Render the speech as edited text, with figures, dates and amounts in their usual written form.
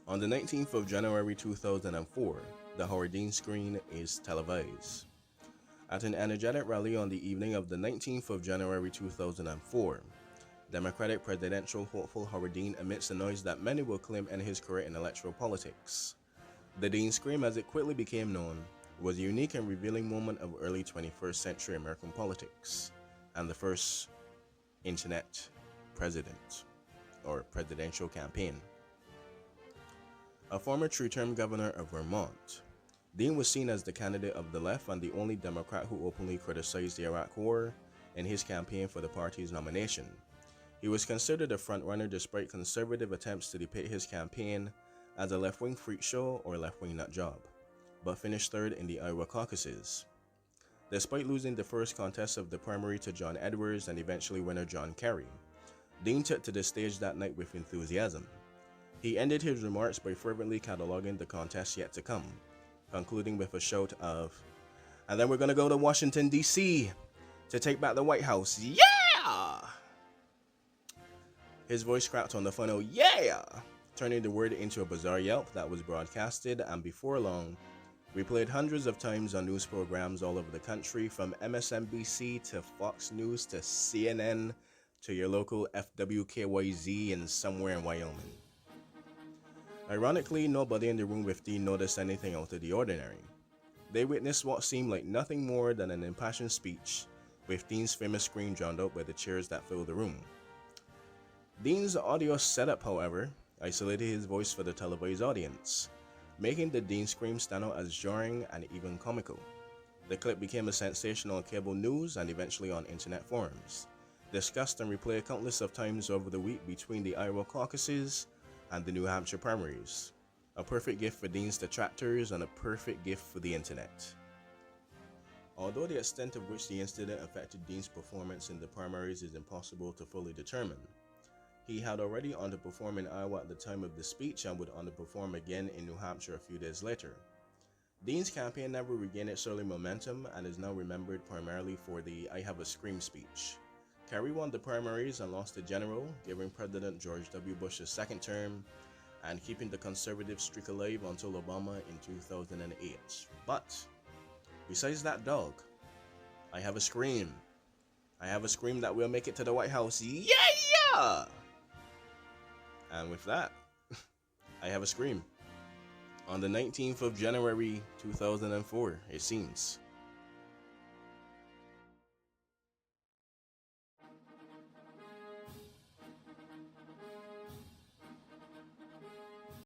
On the 19th of January 2004, the Howard Dean screen is televised. At an energetic rally on the evening of the 19th of January 2004, Democratic presidential hopeful Howard Dean amidst a noise that many will claim ended his career in electoral politics. The Dean Scream, as it quickly became known, was a unique and revealing moment of early 21st century American politics, and the first internet president or presidential campaign. A former two-term governor of Vermont, Dean was seen as the candidate of the left and the only Democrat who openly criticized the Iraq War in his campaign for the party's nomination. He was considered a frontrunner despite conservative attempts to depict his campaign as a left-wing freak show or left-wing nut job, but finished third in the Iowa caucuses. Despite losing the first contest of the primary to John Edwards and eventually winner John Kerry, Dean took to the stage that night with enthusiasm. He ended his remarks by fervently cataloging the contest yet to come, concluding with a shout of, "And then we're gonna go to Washington, D.C. to take back the White House, yeah!" His voice cracked on the final, "Yeah!" turning the word into a bizarre yelp that was broadcasted, and before long, replayed hundreds of times on news programs all over the country, from MSNBC to Fox News to CNN to your local FWKYZ and somewhere in Wyoming. Ironically, nobody in the room with Dean noticed anything out of the ordinary. They witnessed what seemed like nothing more than an impassioned speech, with Dean's famous scream drowned out by the cheers that filled the room. Dean's audio setup, however, isolated his voice for the televised audience, making the Dean scream stand out as jarring and even comical. The clip became a sensation on cable news and eventually on internet forums, discussed and replayed countless of times over the week between the Iowa caucuses and the New Hampshire primaries. A perfect gift for Dean's detractors and a perfect gift for the internet. Although the extent of which the incident affected Dean's performance in the primaries is impossible to fully determine, he had already underperformed in Iowa at the time of the speech and would underperform again in New Hampshire a few days later. Dean's campaign never regained its early momentum and is now remembered primarily for the "I Have a Scream" speech. Kerry won the primaries and lost the general, giving President George W. Bush a second term and keeping the conservative streak alive until Obama in 2008. But besides that dog, I have a scream. I have a scream that will make it to the White House. Yeah! And with that, I have a scream. On the 19th of January 2004, it seems.